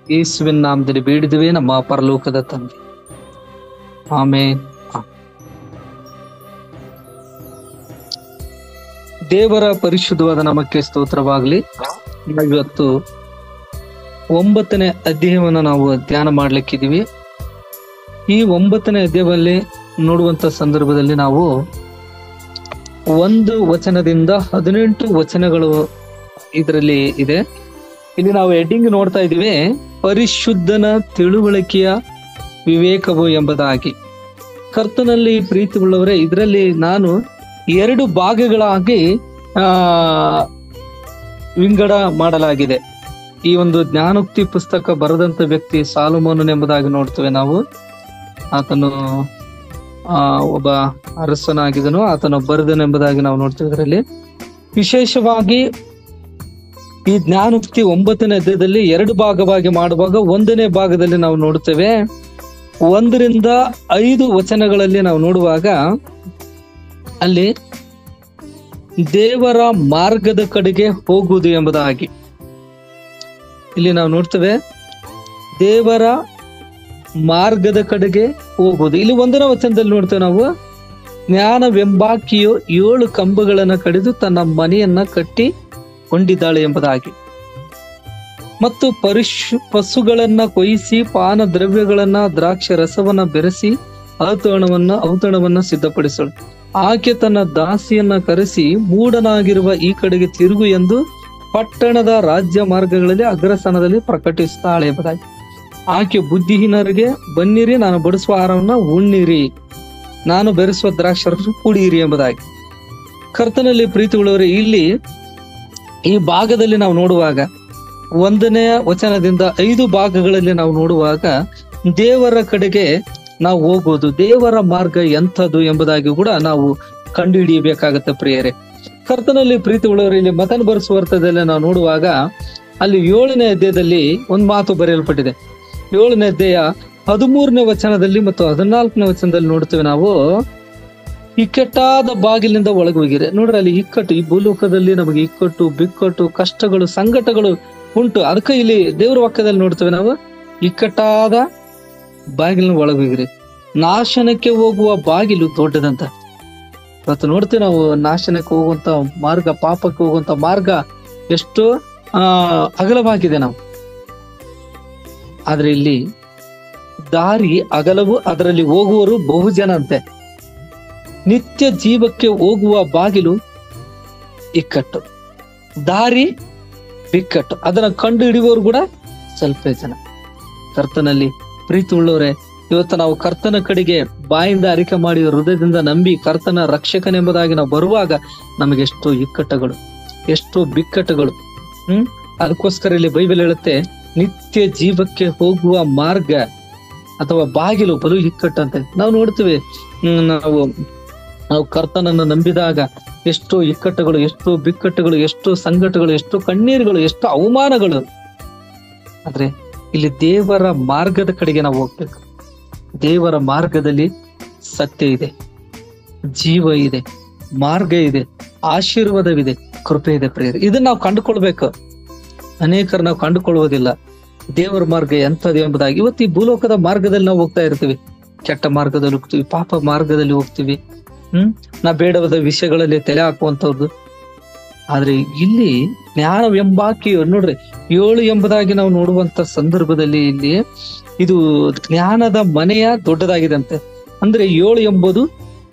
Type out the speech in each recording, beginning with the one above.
ಯೇಸುವಿನ ನಾಮದಲ್ಲಿ ಬೇಡಿದುವೆ ನಮ್ಮ ಪರಲೋಕದ ತಂದೆ, ಆಮೇನ್. ದೇವರ ಪರಿಶುದ್ಧವಾದ ನಾಮಕ್ಕೆ ಸ್ತೋತ್ರವಾಗಲಿ. ಇವತ್ತು 9ನೇ ಅಧ್ಯಾಯವನ್ನು ನಾವು ಧ್ಯಾನ ಮಾಡ್ಲಿಕ್ಕಿದೀವಿ. ಈ 9ನೇ ಅಧ್ಯಾಯದಲ್ಲಿ ನೋಡುವಂತ ಸಂದರ್ಭದಲ್ಲಿ ನಾವು 1 ವಚನದಿಂದ 18 ವಚನಗಳು ಇದರಲ್ಲಿ ಇದೆ. ಇಲ್ಲಿ ನಾವು ಹೆಡ್ಡಿಂಗ್ ನೋಡ್ತಾ ಇದೀವಿ, ಪರಿಶುದ್ಧನ ತಿಳುವಳಿಕೆಯ ವಿವೇಕವು ಎಂಬುದಾಗಿ. ಕರ್ತನಲ್ಲಿ ಪ್ರೀತಿ ಉಳ್ಳವರೇ, ಇದರಲ್ಲಿ ನಾನು 2 ಭಾಗಗಳಾಗಿ ವಿಂಗಡ ಮಾಡಲಾಗಿದೆ. ಈ ಒಂದು ಜ್ಞಾನೋಕ್ತಿ ಪುಸ್ತಕ ಬರೆದಂತ ವ್ಯಕ್ತಿ ಸಾಲೊಮೋನನ್ ಎಂಬುದಾಗಿ ನೋಡ್ತೇವೆ ನಾವು. ಆತನು ಒಬ್ಬ ಅರಸನಾಗಿದ್ದನು, ಆತನು ಬರೆದನೆಂಬುದಾಗಿ ನಾವು ನೋಡ್ತೇವೆ. ಇದರಲ್ಲಿ ವಿಶೇಷವಾಗಿ ಈ ಜ್ಞಾನೋಕ್ತಿ 9ನೇ ಅಧ್ಯಾಯದಲ್ಲಿ 2 ಭಾಗವಾಗಿ ಮಾಡುವಾಗ 1ನೇ ಭಾಗದಲ್ಲಿ ನಾವು ನೋಡುತ್ತೇವೆ 1 ರಿಂದ 5 ವಚನಗಳಲ್ಲಿ ನಾವು ನೋಡುವಾಗ ಅಲ್ಲಿ ದೇವರ ಮಾರ್ಗದ ಕಡೆಗೆ ಹೋಗುವುದು ಎಂಬುದಾಗಿ ಇಲ್ಲಿ ನಾವು ನೋಡ್ತೇವೆ. ದೇವರ ಮಾರ್ಗದ ಕಡೆಗೆ ಹೋಗುವುದು. ಇಲ್ಲಿ 1ನೇ ವಚನದಲ್ಲಿ ನೋಡ್ತೇವೆ ನಾವು, ಜ್ಞಾನವೆಂಬಾಕಿಯು 7 ಕಂಬಗಳನ್ನ ಕಡಿದು ತನ್ನ ಮನೆಯನ್ನ ಕಟ್ಟಿ ಕೊಂಡಿದ್ದಾಳೆ ಎಂಬುದಾಗಿ, ಮತ್ತು ಪಶುಗಳನ್ನ ಕೊಯ್ಯಿಸಿ ಪಾನ ದ್ರವ್ಯಗಳನ್ನ ದ್ರಾಕ್ಷಿ ರಸವನ್ನ ಬೆರೆಸಿ ಔತಣವನ್ನ ಸಿದ್ಧಪಡಿಸಳು. ಆಕೆ ತನ್ನ ದಾಸಿಯನ್ನ ಕರೆಸಿ, ಮೂಢನಾಗಿರುವ ಈ ಕಡೆಗೆ ತಿರುಗು ಎಂದು ಪಟ್ಟಣದ ರಾಜ್ಯ ಮಾರ್ಗಗಳಲ್ಲಿ ಅಗ್ರಸ್ಥಾನದಲ್ಲಿ ಪ್ರಕಟಿಸುತ್ತಾಳೆ ಎಂಬುದಾಗಿ. ಆಕೆ ಬುದ್ಧಿಹೀನರಿಗೆ, ಬನ್ನಿರಿ, ನಾನು ಬಡಿಸುವ ಆಹಾರವನ್ನ ಉಣ್ಣಿರಿ, ನಾನು ಬೆರೆಸುವ ದ್ರಾಕ್ಷರಸ ಕುಡಿಯಿರಿ ಎಂಬುದಾಗಿ. ಕರ್ತನಲ್ಲಿ ಪ್ರೀತಿ ಉಳ್ಳವರೇ, ಇಲ್ಲಿ ಈ ಭಾಗದಲ್ಲಿ ನಾವು ನೋಡುವಾಗ 1ನೇ ವಚನದಿಂದ 5 ಭಾಗಗಳಲ್ಲಿ ನಾವು ನೋಡುವಾಗ ದೇವರ ಕಡೆಗೆ ನಾವು ಹೋಗೋದು, ದೇವರ ಮಾರ್ಗ ಎಂಥದ್ದು ಎಂಬುದಾಗಿ ಕೂಡ ನಾವು ಕಂಡು ಹಿಡಿಯಬೇಕಾಗತ್ತೆ ಪ್ರಿಯರೇ. ಕರ್ತನಲ್ಲಿ ಪ್ರೀತಿ ಉಳ್ಳವರು, ಇಲ್ಲಿ ಮತನ ಬರೆಸುವರ್ಥದಲ್ಲಿ ನಾವು ನೋಡುವಾಗ ಅಲ್ಲಿ 7ನೇ ಅಧ್ಯಾಯದಲ್ಲಿ ಒಂದು ಮಾತು ಬರೆಯಲ್ಪಟ್ಟಿದೆ. 7ನೇ ಅಧ್ಯಾಯ 13ನೇ ವಚನದಲ್ಲಿ ಮತ್ತು 14ನೇ ವಚನದಲ್ಲಿ ನೋಡ್ತೇವೆ ನಾವು, ಇಕ್ಕಟ್ಟಾದ ಬಾಗಿಲಿಂದ ಒಳಗೆ ಹೋಗಿರೆ. ನೋಡ್ರಿ, ಅಲ್ಲಿ ಇಕ್ಕಟ್ಟು, ಈ ಭೂಲೋಕದಲ್ಲಿ ನಮಗೆ ಇಕ್ಕಟ್ಟು, ಬಿಕ್ಕಟ್ಟು, ಕಷ್ಟಗಳು, ಸಂಕಟಗಳು ಉಂಟು. ಅದಕ್ಕೆ ಇಲ್ಲಿ ದೇವರ ವಾಕ್ಯದಲ್ಲಿ ನೋಡ್ತೇವೆ ನಾವು, ಇಕ್ಕಟ್ಟಾದ ಬಾಗಿಲಿನ ಒಳಗೆ ಹೋಗಿರಿ. ನಾಶನಕ್ಕೆ ಹೋಗುವ ಬಾಗಿಲು ದೊಡ್ಡದಂತ. ಇವತ್ತು ನೋಡ್ತೇವೆ ನಾವು, ನಾಶನಕ್ಕೆ ಹೋಗುವಂತ ಮಾರ್ಗ, ಪಾಪಕ್ಕೆ ಹೋಗುವಂತ ಮಾರ್ಗ ಎಷ್ಟು ಅಗಲವಾಗಿದೆ ನಾವು. ಆದ್ರೆ ಇಲ್ಲಿ ದಾರಿ ಅಗಲವು, ಅದರಲ್ಲಿ ಹೋಗುವವರು ಬಹುಜನ ಅಂತೆ. ನಿತ್ಯ ಜೀವಕ್ಕೆ ಹೋಗುವ ಬಾಗಿಲು ಇಕ್ಕಟ್ಟು, ದಾರಿ ಬಿಕ್ಕಟ್ಟು, ಅದನ್ನ ಕಂಡು ಹಿಡಿಯುವವರು ಕೂಡ ಸ್ವಲ್ಪ ಜನ. ಕರ್ತನಲ್ಲಿ ಪ್ರೀತಿ ಉಳ್ಳವರೇ, ಇವತ್ತು ನಾವು ಕರ್ತನ ಕಡೆಗೆ ಬಾಯಿಂದ ಅರಿಕೆ ಮಾಡಿ ಹೃದಯದಿಂದ ನಂಬಿ ಕರ್ತನ ರಕ್ಷಕನೆಂಬುದಾಗಿ ನಾವು ಬರುವಾಗ ನಮಗೆ ಎಷ್ಟೋ ಇಕ್ಕಟ್ಟುಗಳು, ಎಷ್ಟೋ ಬಿಕ್ಕಟ್ಟುಗಳು. ಅದಕ್ಕೋಸ್ಕರ ಇಲ್ಲಿ ಬೈಬಲ್ ಹೇಳುತ್ತೆ, ನಿತ್ಯ ಜೀವಕ್ಕೆ ಹೋಗುವ ಮಾರ್ಗ ಅಥವಾ ಬಾಗಿಲು ಬಲು ಇಕ್ಕಟ್ಟಂತೆ. ನಾವು ನೋಡ್ತೀವಿ, ನಾವು ಕರ್ತನನ್ನು ನಂಬಿದಾಗ ಎಷ್ಟೋ ಇಕ್ಕಟ್ಟುಗಳು, ಎಷ್ಟೋ ಬಿಕ್ಕಟ್ಟುಗಳು, ಎಷ್ಟೋ ಸಂಕಟಗಳು, ಎಷ್ಟೋ ಕಣ್ಣೀರುಗಳು, ಎಷ್ಟೋ ಅವಮಾನಗಳು. ಆದ್ರೆ ಇಲ್ಲಿ ದೇವರ ಮಾರ್ಗದ ಕಡೆಗೆ ನಾವು ಹೋಗ್ಬೇಕು. ದೇವರ ಮಾರ್ಗದಲ್ಲಿ ಸತ್ಯ ಇದೆ, ಜೀವ ಇದೆ, ಮಾರ್ಗ ಇದೆ, ಆಶೀರ್ವಾದವಿದೆ, ಕೃಪೆ ಇದೆ ಪ್ರಿಯರೇ. ಇದನ್ನ ನಾವು ಕಂಡುಕೊಳ್ಬೇಕು. ಅನೇಕರು ನಾವು ಕಂಡುಕೊಳ್ಳುವುದಿಲ್ಲ ದೇವರ ಮಾರ್ಗ ಎಂಥದ್ದು ಎಂಬುದಾಗಿ. ಇವತ್ತು ಈ ಭೂಲೋಕದ ಮಾರ್ಗದಲ್ಲಿ ನಾವು ಹೋಗ್ತಾ ಇರ್ತೀವಿ, ಕೆಟ್ಟ ಮಾರ್ಗದಲ್ಲಿ ಹೋಗ್ತೀವಿ, ಪಾಪ ಮಾರ್ಗದಲ್ಲಿ ಹೋಗ್ತೀವಿ, ನಾ ಬೇಡವಾದ ವಿಷಯಗಳಲ್ಲಿ ತಲೆ ಹಾಕುವಂಥದ್ದು. ಆದ್ರೆ ಇಲ್ಲಿ ಜ್ಞಾನವೆಂಬಾಕಿ ನೋಡ್ರಿ 7 ಎಂಬುದಾಗಿ ನಾವು ನೋಡುವಂತ ಸಂದರ್ಭದಲ್ಲಿ ಇಲ್ಲಿ ಇದು ಜ್ಞಾನದ ಮನೆಯ ದೊಡ್ಡದಾಗಿದಂತೆ. ಅಂದ್ರೆ 7 ಎಂಬುದು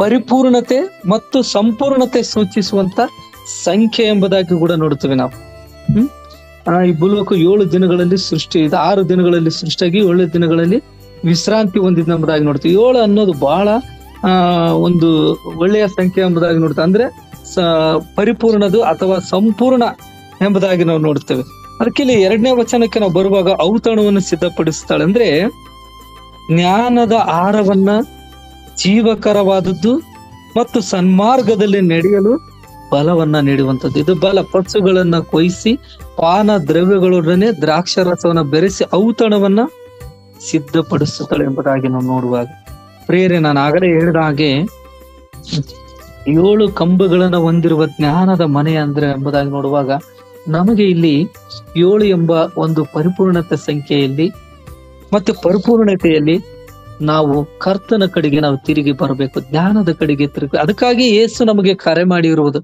ಪರಿಪೂರ್ಣತೆ ಮತ್ತು ಸಂಪೂರ್ಣತೆ ಸೂಚಿಸುವಂತ ಸಂಖ್ಯೆ ಎಂಬುದಾಗಿ ಕೂಡ ನೋಡ್ತೀವಿ ನಾವು. ಈ ಭೂಲೋಕ 7 ದಿನಗಳಲ್ಲಿ ಸೃಷ್ಟಿ ಇದೆ, 6 ದಿನಗಳಲ್ಲಿ ಸೃಷ್ಟಿಯಾಗಿ 7 ದಿನಗಳಲ್ಲಿ ವಿಶ್ರಾಂತಿ ಹೊಂದಿದ ಎಂಬುದಾಗಿ ನೋಡ್ತೀವಿ. 7 ಅನ್ನೋದು ಬಹಳ ಒಂದು ಒಳ್ಳೆಯ ಸಂಖ್ಯೆ ಎಂಬುದಾಗಿ ನೋಡ್ತೇವೆ. ಅಂದ್ರೆ ಪರಿಪೂರ್ಣದು ಅಥವಾ ಸಂಪೂರ್ಣ ಎಂಬುದಾಗಿ ನಾವು ನೋಡ್ತೇವೆ. ಅದಕ್ಕೆ ಇಲ್ಲಿ 2ನೇ ವಚನಕ್ಕೆ ನಾವು ಬರುವಾಗ ಔತಣವನ್ನು ಸಿದ್ಧಪಡಿಸ್ತಾಳೆ. ಅಂದ್ರೆ ಜ್ಞಾನದ ಆಹಾರವನ್ನ, ಜೀವಕರವಾದದ್ದು ಮತ್ತು ಸನ್ಮಾರ್ಗದಲ್ಲಿ ನಡೆಯಲು ಬಲವನ್ನ ನೀಡುವಂಥದ್ದು. ಇದು ಬಲ. ಪಶುಗಳನ್ನ ಕೊಯ್ಯಿಸಿ ಪಾನ ದ್ರವ್ಯಗಳೊಡನೆ ದ್ರಾಕ್ಷರಸವನ್ನ ಬೆರೆಸಿ ಔತಣವನ್ನ ಸಿದ್ಧಪಡಿಸುತ್ತಾಳೆ ಎಂಬುದಾಗಿ ನಾವು ನೋಡುವಾಗ ಪ್ರಿಯರೇ, ನಾನು ಆಗಲೇ ಹೇಳಿದ ಹಾಗೆ 7 ಕಂಬಗಳನ್ನ ಹೊಂದಿರುವ ಜ್ಞಾನದ ಮನೆ ಅಂದ್ರೆ ಎಂಬುದಾಗಿ ನೋಡುವಾಗ ನಮಗೆ ಇಲ್ಲಿ 7 ಎಂಬ ಒಂದು ಪರಿಪೂರ್ಣತೆ ಸಂಖ್ಯೆಯಲ್ಲಿ ಮತ್ತೆ ಪರಿಪೂರ್ಣತೆಯಲ್ಲಿ ನಾವು ಕರ್ತನ ಕಡೆಗೆ ನಾವು ತಿರುಗಿ ಬರಬೇಕು, ಜ್ಞಾನದ ಕಡೆಗೆ ತಿರುಗಿ. ಅದಕ್ಕಾಗಿ ಯೇಸು ನಮಗೆ ಕರೆ ಮಾಡಿರುವುದು.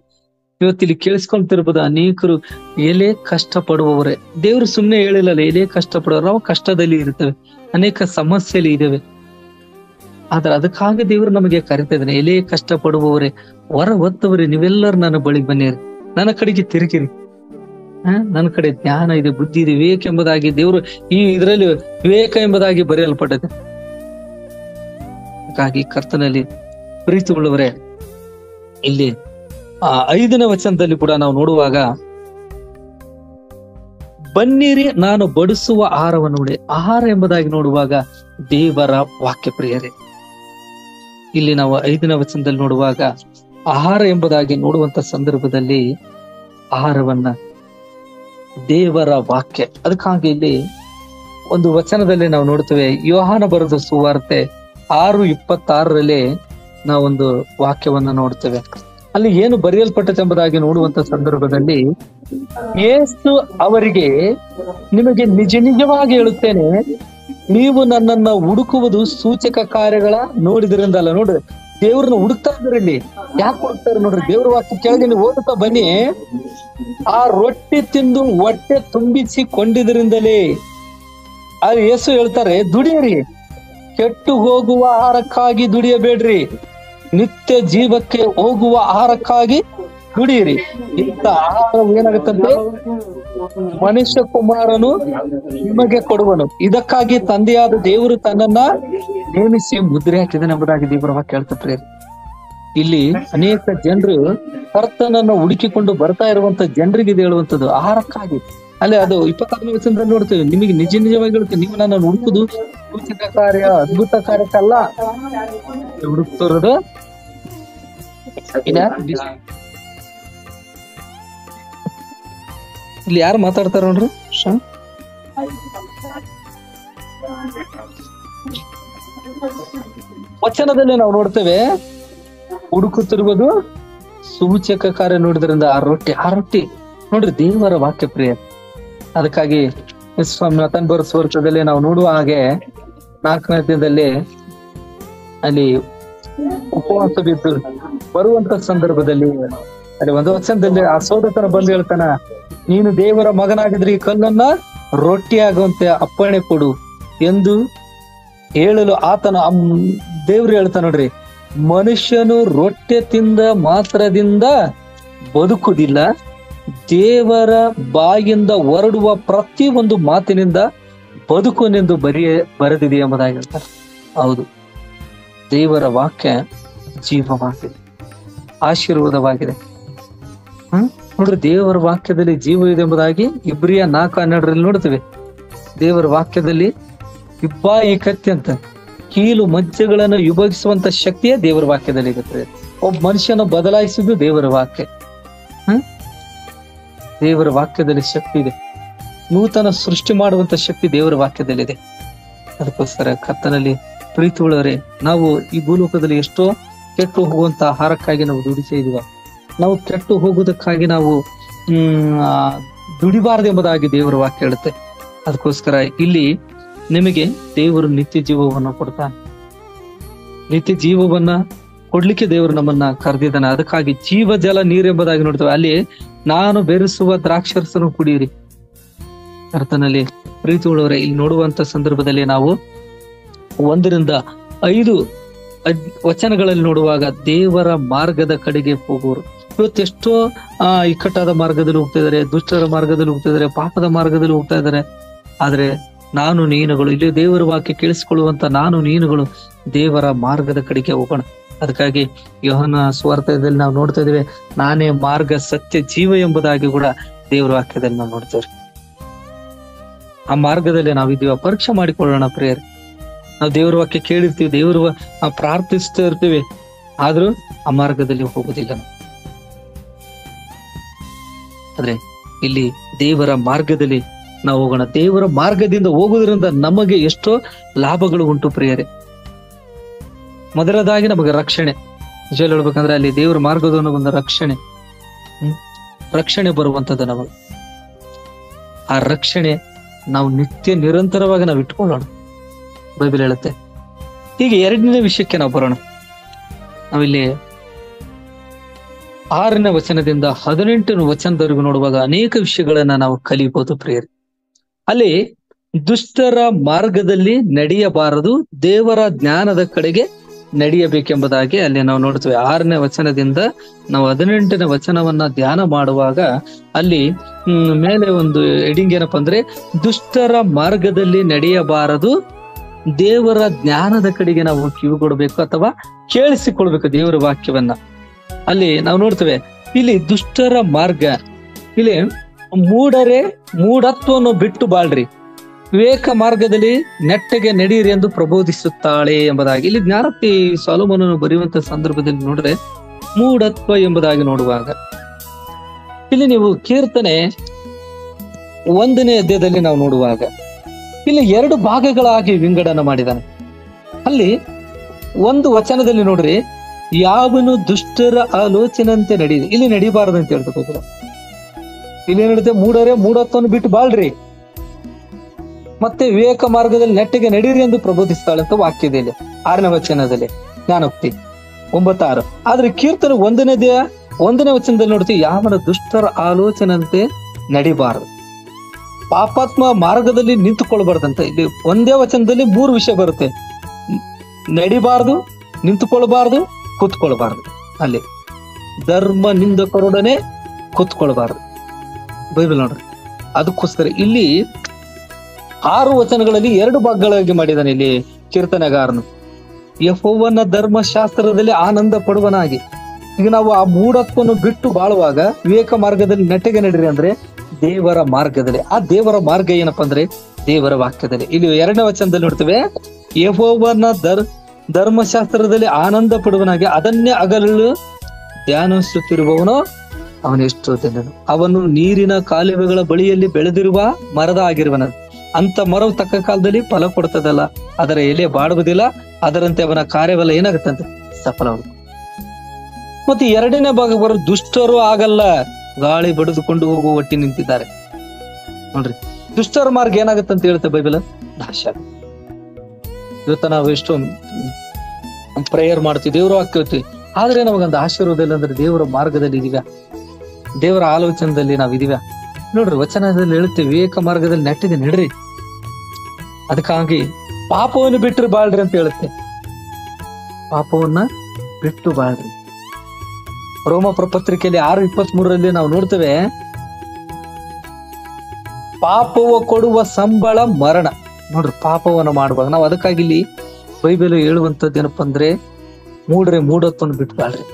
ಇವತ್ತಿಲ್ಲಿ ಕೇಳಿಸ್ಕೊಂತಿರ್ಬೋದು, ಅನೇಕರು ಎಲೆ ಕಷ್ಟ ಪಡುವವರೇ. ದೇವ್ರು ಸುಮ್ನೆ ಹೇಳಿಲ್ಲ, ಎಲೆ ಕಷ್ಟ ಪಡುವವರು. ನಾವು ಕಷ್ಟದಲ್ಲಿ ಇರ್ತೇವೆ, ಅನೇಕ ಸಮಸ್ಯೆಯಲ್ಲಿ ಇದ್ದೇವೆ. ಆದ್ರೆ ಅದಕ್ಕಾಗಿ ದೇವ್ರು ನಮಗೆ ಕರಿತಾ ಇದ್ದಾನೆ, ಎಲೆ ಕಷ್ಟ ಪಡುವವರೇ, ಹೊರ ಹೊತ್ತವರೇ, ನೀವೆಲ್ಲರೂ ನನ್ನ ಬಳಿ ಬನ್ನಿರಿ, ನನ್ನ ಕಡೆಗೆ ತಿರುಗಿರಿ. ನನ್ನ ಕಡೆ ಜ್ಞಾನ ಇದೆ, ಬುದ್ಧಿ ಇದೆ, ವಿವೇಕ ಎಂಬುದಾಗಿ ದೇವರು ಈ ಇದರಲ್ಲಿ ವಿವೇಕ ಎಂಬುದಾಗಿ ಬರೆಯಲ್ಪಟ್ಟಿದೆ. ಹಾಗಾಗಿ ಕರ್ತನಲ್ಲಿ ಪ್ರೀತಿಯುಳ್ಳವರೇ, ಇಲ್ಲಿ 5ನೇ ವಚನದಲ್ಲಿ ಕೂಡ ನಾವು ನೋಡುವಾಗ, ಬನ್ನಿರಿ ನಾನು ಬಡಿಸುವ ಆಹಾರವನ್ನು ನೋಡಿ. ಆಹಾರ ಎಂಬುದಾಗಿ ನೋಡುವಾಗ ದೇವರ ವಾಕ್ಯ ಪ್ರಿಯರೇ. ಇಲ್ಲಿ ನಾವು 5ನೇ ವಚನದಲ್ಲಿ ನೋಡುವಾಗ ಆಹಾರ ಎಂಬುದಾಗಿ ನೋಡುವಂತ ಸಂದರ್ಭದಲ್ಲಿ ಆಹಾರವನ್ನ ದೇವರ ವಾಕ್ಯ. ಅದಕ್ಕಾಗಿ ಇಲ್ಲಿ ಒಂದು ವಚನದಲ್ಲಿ ನಾವು ನೋಡ್ತೇವೆ, ಯೋಹಾನ ಬರೆದ ಸುವಾರ್ತೆ 6:26 ನಾವೊಂದು ವಾಕ್ಯವನ್ನ ನೋಡ್ತೇವೆ. ಅಲ್ಲಿ ಏನು ಬರೆಯಲ್ಪಟ್ಟತೆ ಎಂಬುದಾಗಿ ನೋಡುವಂತ ಸಂದರ್ಭದಲ್ಲಿ, ಯೇಸು ಅವರಿಗೆ, ನಿಮಗೆ ನಿಜ ನಿಜವಾಗಿ ಹೇಳುತ್ತೇನೆ, ನೀವು ನನ್ನನ್ನ ಹುಡುಕುವುದು ಸೂಚಕ ಕಾರ್ಯಗಳ ನೋಡಿದ್ರಿಂದ ಅಲ್ಲ. ನೋಡ್ರಿ, ದೇವ್ರನ್ನ ಹುಡುಕ್ತಾ ಇದ್ರಿ. ಇಲ್ಲಿ ಯಾಕೆ ಹುಡುಕ್ತಾರೆ ನೋಡ್ರಿ, ದೇವ್ರ ವಾಕ್ಯ ಕೆಳಗೆ ನೀವು ಓದುತ್ತಾ ಬನ್ನಿ. ಆ ರೊಟ್ಟಿ ತಿಂದು ಹೊಟ್ಟೆ ತುಂಬಿಸಿಕೊಂಡಿದ್ರಿಂದಲೇ. ಅಲ್ಲಿ ಯೇಸು ಹೇಳ್ತಾರೆ, ದುಡಿಯಿರಿ, ಕೆಟ್ಟು ಹೋಗುವ ಆಹಾರಕ್ಕಾಗಿ ದುಡಿಯಬೇಡ್ರಿ, ನಿತ್ಯ ಜೀವಕ್ಕೆ ಹೋಗುವ ಆಹಾರಕ್ಕಾಗಿ ದುಡಿಯಿರಿ. ಇಂಥ ಆಹಾರ ಏನಾಗುತ್ತಂತೆ, ಮನುಷ್ಯ ಕುಮಾರನು ನಿಮಗೆ ಕೊಡುವನು. ಇದಕ್ಕಾಗಿ ತಂದೆಯಾದ ದೇವರು ತನ್ನನ್ನ ನೇಮಿಸಿ ಮುದ್ರೆ ಹಾಕಿದ್ದಾನೆ ಎಂಬುದಾಗಿ ದೇವರ ವಾಕ್ಯ ಹೇಳ್ತಾರೆ. ಇಲ್ಲಿ ಅನೇಕ ಜನರು ಕರ್ತನನ್ನು ಹುಡುಕಿಕೊಂಡು ಬರ್ತಾ ಇರುವಂತ ಜನರಿಗೆ ಇದು ಹೇಳುವಂಥದ್ದು ಆಹಾರಕ್ಕಾಗಿ. ಅಲ್ಲಿ ಅದು 26ನೇ ವಚನದಲ್ಲಿ ನೋಡ್ತೇವೆ, ನಿಮಗೆ ನಿಜ ನಿಜವಾಗಿ ಹೇಳ್ತೇವೆ, ನೀವು ನನ್ನ ಹುಡುಕುದು ಸೂಚಕ ಕಾರ್ಯ ಅದ್ಭುತ ಕಾರ್ಯಕ್ಕಲ್ಲ, ಹುಡುಕ್ತಿರೋದು ಇಲ್ಲಿ ಯಾರು ಮಾತಾಡ್ತಾರ ನೋಡ್ರಿ. ವಚನದಲ್ಲಿ ನಾವು ನೋಡ್ತೇವೆ, ಹುಡುಕುತ್ತಿರುವುದು ಸೂಚಕ ಕಾರ್ಯ ನೋಡಿದ್ರಿಂದ ಆ ರೊಟ್ಟಿ ನೋಡ್ರಿ, ದೇವರ ವಾಕ್ಯ ಪ್ರಿಯ. ಅದಕ್ಕಾಗಿ ಮತನ್ ಬರೆಸುವರ್ತದಲ್ಲಿ ನಾವು ನೋಡುವ ಹಾಗೆ 4ನೇ ಅಧ್ಯಾಯದಲ್ಲಿ ಅಲ್ಲಿ ಉಪವಾಸ ಬಿದ್ದು ಬರುವಂತ ಸಂದರ್ಭದಲ್ಲಿ ಅಲ್ಲಿ ಒಂದು ವಚನದಲ್ಲಿ ಆ ಸೋದರನ ಬಂದು ಹೇಳ್ತಾನ, ನೀನು ದೇವರ ಮಗನಾಗಿದ್ರೆ ಈ ಕಲ್ಲನ್ನ ರೊಟ್ಟಿ ಆಗುವಂತೆ ಅಪ್ಪಣೆ ಕೊಡು ಎಂದು ಹೇಳಲು ಆತನ ದೇವ್ರು ಹೇಳ್ತಾನ ನೋಡ್ರಿ, ಮನುಷ್ಯನು ರೊಟ್ಟೆ ತಿಂದ ಮಾತ್ರದಿಂದ ಬದುಕುವುದಿಲ್ಲ, ದೇವರ ಬಾಯಿಂದ ಹೊರಡುವ ಪ್ರತಿ ಒಂದು ಮಾತಿನಿಂದ ಬದುಕುನೆಂದು ಬರೆದಿದೆ ಎಂಬುದಾಗಿ ಹೇಳ್ತಾರೆ. ಹೌದು, ದೇವರ ವಾಕ್ಯ ಜೀವವಾಗಿದೆ, ಆಶೀರ್ವಾದವಾಗಿದೆ. ನೋಡ್ರಿ, ದೇವರ ವಾಕ್ಯದಲ್ಲಿ ಜೀವ ಇದೆ ಎಂಬುದಾಗಿ ಇಬ್ರಿಯ 4:12 ನೋಡ್ತೇವೆ. ದೇವರ ವಾಕ್ಯದಲ್ಲಿ ಇಬ್ಬಾಯಿ ಕತ್ತಿ ಅಂತ ಕೀಲು ಮಜ್ಜೆಗಳನ್ನು ವಿಭಜಿಸುವಂತ ಶಕ್ತಿಯೇ ದೇವರ ವಾಕ್ಯದಲ್ಲಿ ಇರುತ್ತೆ. ಒಬ್ಬ ಮನುಷ್ಯನ ಬದಲಾಯಿಸುವುದು ದೇವರ ವಾಕ್ಯ. ದೇವರ ವಾಕ್ಯದಲ್ಲಿ ಶಕ್ತಿ ಇದೆ. ನೂತನ ಸೃಷ್ಟಿ ಮಾಡುವಂತ ಶಕ್ತಿ ದೇವರ ವಾಕ್ಯದಲ್ಲಿದೆ. ಅದಕ್ಕೋಸ್ಕರ ಕರ್ತನಲ್ಲಿ ಪ್ರೀತಿ ಉಳ್ಳವರೇ, ನಾವು ಈ ಭೂಲೋಕದಲ್ಲಿ ಎಷ್ಟೋ ಕೆಟ್ಟು ಹೋಗುವಂತ ಆಹಾರಕ್ಕಾಗಿ ನಾವು ದುಡಿತಾ ಇದೀವ. ನಾವು ಕೆಟ್ಟು ಹೋಗುವುದಕ್ಕಾಗಿ ನಾವು ದುಡಿಬಾರದು ಎಂಬುದಾಗಿ ದೇವರ ವಾಕ್ಯ ಹೇಳುತ್ತೆ. ಅದಕ್ಕೋಸ್ಕರ ಇಲ್ಲಿ ನಿಮಗೆ ದೇವರು ನಿತ್ಯ ಜೀವವನ್ನ ಕೊಡ್ತಾನೆ. ನಿತ್ಯ ಜೀವವನ್ನ ಕೊಡ್ಲಿಕ್ಕೆ ದೇವರು ನಮ್ಮನ್ನ ಕರೆದಿದ್ದಾನೆ. ಅದಕ್ಕಾಗಿ ಜೀವ ಜಲ ನೀರು ಎಂಬುದಾಗಿ ನೋಡ್ತೇವೆ. ಅಲ್ಲಿ ನಾನು ಬೆರೆಸುವ ದ್ರಾಕ್ಷರಸನ್ನು ಕುಡಿಯಿರಿ. ಕರ್ತನಲ್ಲಿ ಪ್ರೀತಿ ಉಳ್ಳವರೇ, ಇಲ್ಲಿ ನೋಡುವಂತ ಸಂದರ್ಭದಲ್ಲಿ ನಾವು 1-5 ವಚನಗಳಲ್ಲಿ ನೋಡುವಾಗ ದೇವರ ಮಾರ್ಗದ ಕಡೆಗೆ ಹೋಗುವರು. ಇವತ್ತೆಷ್ಟೋ ಇಕ್ಕಟ್ಟಾದ ಮಾರ್ಗದಲ್ಲಿ ಹೋಗ್ತಾ ಇದಾರೆ, ದುಷ್ಟರ ಮಾರ್ಗದಲ್ಲಿ ಹೋಗ್ತಾ ಇದಾರೆ, ಪಾಪದ ಮಾರ್ಗದಲ್ಲಿ ಹೋಗ್ತಾ ಇದಾರೆ. ಆದ್ರೆ ನಾನು ನೀನುಗಳು, ಇಲ್ಲಿ ದೇವರ ವಾಕ್ಯ ಕೇಳಿಸಿಕೊಳ್ಳುವಂತ ನಾನು ನೀನುಗಳು ದೇವರ ಮಾರ್ಗದ ಕಡೆಗೆ ಹೋಗೋಣ. ಅದಕ್ಕಾಗಿ ಯೋಹಾನ ಸುವಾರ್ತೆಯಲ್ಲಿ ನಾವು ನೋಡ್ತಾ ಇದ್ದೇವೆ, ನಾನೇ ಮಾರ್ಗ ಸತ್ಯ ಜೀವ ಎಂಬುದಾಗಿ ಕೂಡ ದೇವರ ವಾಕ್ಯದಲ್ಲಿ ನಾವು ನೋಡ್ತೇವೆ. ಆ ಮಾರ್ಗದಲ್ಲಿ ನಾವಿದ್ದೀವ, ಪರೀಕ್ಷೆ ಮಾಡಿಕೊಳ್ಳೋಣ ಪ್ರಿಯರೇ. ನಾವು ದೇವರ ವಾಕ್ಯ ಕೇಳಿರ್ತೀವಿ, ದೇವರು ಪ್ರಾರ್ಥಿಸ್ತಾ ಇರ್ತೀವಿ, ಆದ್ರೂ ಆ ಮಾರ್ಗದಲ್ಲಿ ಹೋಗುದಿಲ್ಲ. ಆದ್ರೆ ಇಲ್ಲಿ ದೇವರ ಮಾರ್ಗದಲ್ಲಿ ನಾವು ಹೋಗೋಣ. ದೇವರ ಮಾರ್ಗದಿಂದ ಹೋಗುವುದರಿಂದ ನಮಗೆ ಎಷ್ಟೋ ಲಾಭಗಳು ಉಂಟು ಪ್ರಿಯರೇ. ಮೊದಲದಾಗಿ ನಮಗೆ ರಕ್ಷಣೆ. ನಿಜ ಹೇಳ್ಬೇಕಂದ್ರೆ ಅಲ್ಲಿ ದೇವರ ಮಾರ್ಗದ ಒಂದು ರಕ್ಷಣೆ ಬರುವಂತದ್ದು ನಮಗೆ. ಆ ರಕ್ಷಣೆ ನಾವು ನಿತ್ಯ ನಿರಂತರವಾಗಿ ನಾವು ಇಟ್ಕೊಳ್ಳೋಣ, ಬೈಬಲ್ ಹೇಳುತ್ತೆ. ಹೀಗೆ ಎರಡನೇ ವಿಷಯಕ್ಕೆ ನಾವು ಬರೋಣ. ನಾವಿಲ್ಲಿ 6ನೇ ವಚನದಿಂದ 18ನೇ ವಚನದವರೆಗೂ ನೋಡುವಾಗ ಅನೇಕ ವಿಷಯಗಳನ್ನ ನಾವು ಕಲಿಬಹುದು ಪ್ರಿಯರೇ. ಅಲ್ಲಿ ದುಷ್ಟರ ಮಾರ್ಗದಲ್ಲಿ ನಡೆಯಬಾರದು, ದೇವರ ಜ್ಞಾನದ ಕಡೆಗೆ ನಡೆಯಬೇಕೆಂಬುದಾಗಿ ಅಲ್ಲಿ ನಾವು ನೋಡ್ತೇವೆ. 6ನೇ ವಚನದಿಂದ ನಾವು 18ನೇ ವಚನವನ್ನ ಧ್ಯಾನ ಮಾಡುವಾಗ ಅಲ್ಲಿ ಮೇಲೆ ಒಂದು ಹೆಡಿಂಗ್ ಏನಪ್ಪಾ ಅಂದ್ರೆ, ದುಷ್ಟರ ಮಾರ್ಗದಲ್ಲಿ ನಡೆಯಬಾರದು, ದೇವರ ಜ್ಞಾನದ ಕಡೆಗೆ ನಾವು ಕಿವಿಗೊಡಬೇಕು ಅಥವಾ ಕೇಳಿಸಿಕೊಳ್ಬೇಕು ದೇವರ ವಾಕ್ಯವನ್ನ. ಅಲ್ಲಿ ನಾವು ನೋಡ್ತೇವೆ, ಇಲ್ಲಿ ದುಷ್ಟರ ಮಾರ್ಗ, ಇಲ್ಲಿ ಮೂಢತ್ವವನ್ನು ಬಿಟ್ಟು ಬಾಳ್ರಿ, ವಿವೇಕ ಮಾರ್ಗದಲ್ಲಿ ನೆಟ್ಟಗೆ ನಡೆಯಿರಿ ಎಂದು ಪ್ರಬೋಧಿಸುತ್ತಾಳೆ ಎಂಬುದಾಗಿ ಇಲ್ಲಿ ಜ್ಞಾನಕ್ಕೆ ಸೊಲೊಮೋನನು ಬರೆಯುವಂತ ಸಂದರ್ಭದಲ್ಲಿ ನೋಡ್ರೆ ಮೂಢತ್ವ ಎಂಬುದಾಗಿ ನೋಡುವಾಗ ಇಲ್ಲಿ ನೀವು ಕೀರ್ತನೆ 1ನೇ ಅಧ್ಯಾಯದಲ್ಲಿ ನಾವು ನೋಡುವಾಗ ಇಲ್ಲಿ 2 ಭಾಗಗಳಾಗಿ ವಿಂಗಡಣೆ ಮಾಡಿದಾನೆ. ಅಲ್ಲಿ ಒಂದು ವಚನದಲ್ಲಿ ನೋಡ್ರಿ, ಯಾವನು ದುಷ್ಟರ ಆಲೋಚನೆಯಂತೆ ನಡೆಯಿದೆ, ಇಲ್ಲಿ ನಡಿಬಾರದು ಅಂತ ಹೇಳ್ತದೆ. ಇಲ್ಲಿ ಏನ್ ಹೇಳುತ್ತೆ, ಮೂಢತ್ವವನ್ನು ಬಿಟ್ಟು ಬಾಳ್ರಿ, ಮತ್ತೆ ವಿವೇಕ ಮಾರ್ಗದಲ್ಲಿ ನೆಟ್ಟಿಗೆ ನಡೀರಿ ಎಂದು ಪ್ರಬೋಧಿಸ್ತಾಳೆ ಅಂತ ವಾಕ್ಯದ ಇಲ್ಲಿ 6ನೇ ವಚನದಲ್ಲಿ ಜ್ಞಾನೋಕ್ತಿ 9:6. ಆದ್ರೆ ಕೀರ್ತನೆ 1ನೇ ವಚನದಲ್ಲಿ ನೋಡ್ತೀವಿ, ಯಾವನ ದುಷ್ಟರ ಆಲೋಚನೆಯಂತೆ ನಡಿಬಾರದು, ಪಾಪಾತ್ಮ ಮಾರ್ಗದಲ್ಲಿ ನಿಂತುಕೊಳ್ಬಾರ್ದಂತ. ಇಲ್ಲಿ ಒಂದೇ ವಚನದಲ್ಲಿ 3 ವಿಷಯ ಬರುತ್ತೆ: ನಡಿಬಾರ್ದು, ನಿಂತುಕೊಳ್ಬಾರ್ದು, ಕೂತ್ಕೊಳ್ಬಾರ್ದು. ಅಲ್ಲಿ ಧರ್ಮ ನಿಂದಕರೊಡನೆ ಕೂತ್ಕೊಳ್ಬಾರ್ದು. ಬೈಬಲ್ ನೋಡ್ರಿ, ಅದಕ್ಕೋಸ್ಕರ ಇಲ್ಲಿ 6 ವಚನಗಳಲ್ಲಿ 2 ಭಾಗಗಳಾಗಿ ಮಾಡಿದಾನೆ ಇಲ್ಲಿ ಕೀರ್ತನೆಗಾರನು. ಯೆಹೋವನ ಧರ್ಮಶಾಸ್ತ್ರದಲ್ಲಿ ಆನಂದ ಪಡುವನಾಗಿ. ಈಗ ನಾವು ಆ ಮೂಢತ್ವವನ್ನು ಬಿಟ್ಟು ಬಾಳುವಾಗ ವಿವೇಕ ಮಾರ್ಗದಲ್ಲಿ ನೆಟ್ಟಗೆ ನಡೀರಿ ಅಂದ್ರೆ ದೇವರ ಮಾರ್ಗದಲ್ಲಿ. ಆ ದೇವರ ಮಾರ್ಗ ಏನಪ್ಪಾ ಅಂದ್ರೆ ದೇವರ ವಾಕ್ಯದಲ್ಲಿ. ಇಲ್ಲಿ 2ನೇ ವಚನದಲ್ಲಿ ನೋಡ್ತೇವೆ, ಯೆಹೋವನ ಧರ್ಮಶಾಸ್ತ್ರದಲ್ಲಿ ಆನಂದ ಪಡುವನಾಗಿ ಅದನ್ನೇ ಹಗಲು ಧ್ಯಾನಿಸುತ್ತಿರುವವನು ಅವನೆಷ್ಟು ಧನ್ಯನು. ಅವನು ನೀರಿನ ಕಾಲುವೆಗಳ ಬಳಿಯಲ್ಲಿ ಬೆಳೆದಿರುವ ಮರದ ಆಗಿರುವನ. ಅಂತ ಮರವು ತಕ್ಕ ಕಾಲದಲ್ಲಿ ಫಲ ಕೊಡ್ತದಲ್ಲ, ಅದರ ಎಲೆ ಬಾಡುವುದಿಲ್ಲ, ಅದರಂತೆ ಅವನ ಕಾರ್ಯವೆಲ್ಲ ಏನಾಗುತ್ತಂತೆ ಸಫಲವಾಗುತ್ತೆ. ಮತ್ತೆ 2ನೇ ಭಾಗ ಬರೋ, ದುಷ್ಟರು ಆಗಲ್ಲ, ಗಾಳಿ ಬಡಿದುಕೊಂಡು ಹೋಗುವ ಒಟ್ಟಿ ನಿಂತಿದ್ದಾರೆ. ನೋಡ್ರಿ, ದುಷ್ಟರ ಮಾರ್ಗ ಏನಾಗುತ್ತೆ ಹೇಳುತ್ತೆ ಬೈಬಲ್, ನಾಶ. ಇವತ್ತ ನಾವು ಎಷ್ಟು ಪ್ರೇಯರ್ ಮಾಡ್ತೀವಿ, ದೇವ್ರ ವಾಕ್ಯ, ಆದ್ರೆ ನಮಗೊಂದು ಆಶೀರ್ವಾದ ಇಲ್ಲ ಅಂದ್ರೆ ದೇವರ ಮಾರ್ಗದಲ್ಲಿ ಇದೀವ, ದೇವರ ಆಲೋಚನೆಯಲ್ಲಿ ನಾವ್ ಇದೀವ. ನೋಡ್ರಿ, ವಚನದಲ್ಲಿ ಹೇಳುತ್ತೆ, ವಿವೇಕ ಮಾರ್ಗದಲ್ಲಿ ನೆಟ್ಟಿಗೆ ನಡ್ರಿ. ಅದಕ್ಕಾಗಿ ಪಾಪವನ್ನು ಬಿಟ್ಟರು ಬಾಳ್ರಿ ಅಂತ ಹೇಳುತ್ತೆ. ಪಾಪವನ್ನ ಬಿಟ್ಟು ಬಾಳ್ರಿ. ರೋಮ ಪತ್ರಿಕೆಯಲ್ಲಿ 6:23 ನಾವು ನೋಡ್ತೇವೆ, ಪಾಪವ ಕೊಡುವ ಸಂಬಳ ಮರಣ. ನೋಡ್ರಿ, ಪಾಪವನ್ನ ಮಾಡುವಾಗ ನಾವು ಅದಕ್ಕಾಗಿ ಇಲ್ಲಿ ಬೈಬಲ್ ಹೇಳುವಂತದ್ದು ಏನಪ್ಪಾ ಅಂದ್ರೆ, ಮೂಢತ್ವವನ್ನು ಬಿಟ್ಟು ಬಾಳ್ರಿ.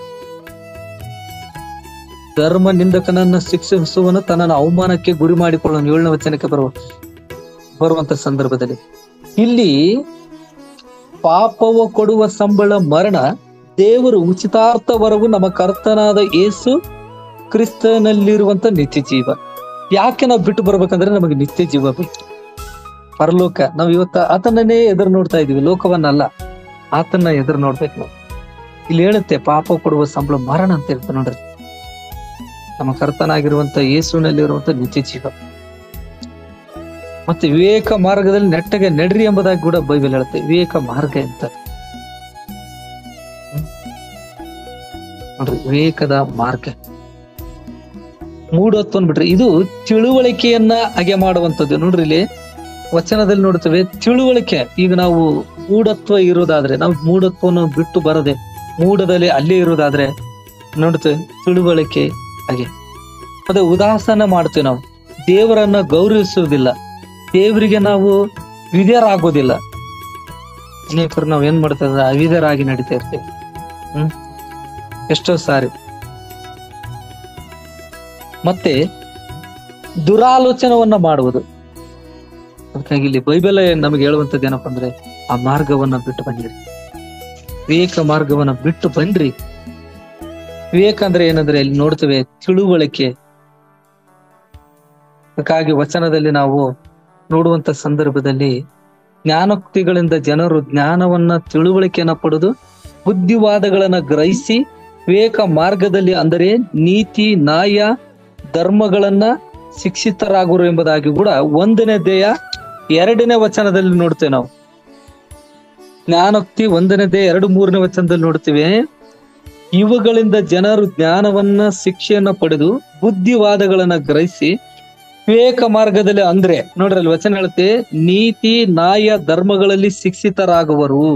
ಧರ್ಮ ನಿಂದಕನನ್ನ ಶಿಕ್ಷಿಸುವನು ತನ್ನನ್ನು ಅವಮಾನಕ್ಕೆ ಗುರಿ ಮಾಡಿಕೊಳ್ಳೋನು. 7ನೇ ವಚನಕ್ಕೆ ಬರುವಂತ ಸಂದರ್ಭದಲ್ಲಿ ಇಲ್ಲಿ ಪಾಪವ ಕೊಡುವ ಸಂಬಳ ಮರಣ, ದೇವರು ಉಚಿತಾರ್ಥವರೆಗೂ ನಮ್ಮ ಕರ್ತನಾದ ಯೇಸು ಕ್ರಿಸ್ತನಲ್ಲಿರುವಂತ ನಿತ್ಯ ಜೀವ. ಯಾಕೆ ನಾವು ಬಿಟ್ಟು ಬರ್ಬೇಕಂದ್ರೆ ನಮಗೆ ನಿತ್ಯ ಜೀವ ಬೇಕು, ಪರಲೋಕ. ನಾವು ಇವತ್ತ ಆತನನ್ನೇ ಎದುರು ನೋಡ್ತಾ ಇದೀವಿ, ಲೋಕವನ್ನಲ್ಲ, ಆತನ ಎದುರು ನೋಡ್ಬೇಕು ನಾವು. ಇಲ್ಲಿ ಹೇಳುತ್ತೆ, ಪಾಪ ಕೊಡುವ ಸಂಬಳ ಮರಣ ಅಂತ ಹೇಳ್ತಾರೆ. ನೋಡ್ರಿ, ನಮ್ಮ ಕರ್ತನಾಗಿರುವಂತ ಯೇಸುನಲ್ಲಿರುವಂತ ನಿತ್ಯ ಜೀವ. ಮತ್ತೆ ವಿವೇಕ ಮಾರ್ಗದಲ್ಲಿ ನೆಟ್ಟಗೆ ನಡ್ರಿ ಎಂಬುದಾಗಿ ಕೂಡ ಬೈಬಲ್ ಹೇಳುತ್ತೆ. ವಿವೇಕ ಮಾರ್ಗ ಅಂತ ನೋಡ್ರಿ, ವಿವೇಕದ ಮಾರ್ಗ. ಮೂಢತ್ವವನ್ನು ಬಿಟ್ರೆ ಇದು ತಿಳುವಳಿಕೆಯನ್ನ ಹಾಗೆ ಮಾಡುವಂಥದ್ದು. ನೋಡ್ರಿ, ಇಲ್ಲಿ ವಚನದಲ್ಲಿ ನೋಡ್ತೇವೆ ತಿಳುವಳಿಕೆ. ಈಗ ನಾವು ಮೂಢತ್ವ ಇರೋದಾದ್ರೆ, ನಾವು ಮೂಢತ್ವವನ್ನು ಬಿಟ್ಟು ಬರದೆ ಮೂಢದಲ್ಲಿ ಅಲ್ಲೇ ಇರೋದಾದ್ರೆ ನೋಡ್ತೇವೆ ತಿಳುವಳಿಕೆ ಹಾಗೆ. ಮತ್ತೆ ಉದಾಸನ ಮಾಡ್ತೇವೆ, ನಾವು ದೇವರನ್ನ ಗೌರವಿಸುವುದಿಲ್ಲ, ದೇವರಿಗೆ ನಾವು ವಿಧೇಯರಾಗೋದಿಲ್ಲ. ಅನೇಕರು ನಾವ್ ಏನ್ ಮಾಡ್ತೇವೆ, ಅವಿಧೇಯರಾಗಿ ನಡೀತಾ ಇರ್ತೇವೆ. ಎಷ್ಟೋ ಸಾರಿ. ಮತ್ತೆ ದುರಾಲೋಚನವನ್ನ ಮಾಡುವುದು. ಅದಕ್ಕಾಗಿ ಇಲ್ಲಿ ಬೈಬಲ್ ನಮಗೆ ಹೇಳುವಂತದ್ದು ಏನಪ್ಪಾ ಅಂದ್ರೆ, ಆ ಮಾರ್ಗವನ್ನ ಬಿಟ್ಟು ಬನ್ನಿರಿ, ವಿವೇಕ ಮಾರ್ಗವನ್ನ ಬಿಟ್ಟು ಬನ್ರಿ. ವಿವೇಕ ಅಂದ್ರೆ ಏನಂದ್ರೆ ಇಲ್ಲಿ ನೋಡ್ತೇವೆ ತಿಳುವಳಿಕೆ. ಅದಕ್ಕಾಗಿ ವಚನದಲ್ಲಿ ನಾವು ನೋಡುವಂತ ಸಂದರ್ಭದಲ್ಲಿ ಜ್ಞಾನೋಕ್ತಿಗಳಿಂದ ಜನರು ಜ್ಞಾನವನ್ನ ತಿಳುವಳಿಕೆಯನ್ನ ಪಡೆದು ಬುದ್ಧಿವಾದಗಳನ್ನ ಗ್ರಹಿಸಿ ವಿವೇಕ ಮಾರ್ಗದಲ್ಲಿ ಅಂದರೆ ನೀತಿ ನ್ಯಾಯ ಧರ್ಮಗಳನ್ನ ಶಿಕ್ಷಿತರಾಗುವರು ಎಂಬುದಾಗಿ ಕೂಡ 1ನೇ ಅಧ್ಯಾಯ 2ನೇ ವಚನದಲ್ಲಿ ನೋಡ್ತೇವೆ ನಾವು. ಜ್ಞಾನೋಕ್ತಿ 1ನೇ ಅಧ್ಯಾಯ 2, 3ನೇ ವಚನದಲ್ಲಿ ನೋಡ್ತೀವಿ. ಇವುಗಳಿಂದ ಜನರು ಜ್ಞಾನವನ್ನ ಶಿಕ್ಷೆಯನ್ನ ಪಡೆದು ಬುದ್ಧಿವಾದಗಳನ್ನ ಗ್ರಹಿಸಿ ವಿವೇಕ ಮಾರ್ಗದಲ್ಲಿ, ಅಂದ್ರೆ ನೋಡ್ರಿ ಅಲ್ಲಿ ವಚನ ಹೇಳುತ್ತೆ, ನೀತಿ ನ್ಯಾಯ ಧರ್ಮಗಳಲ್ಲಿ ಶಿಕ್ಷಿತರಾಗುವರು.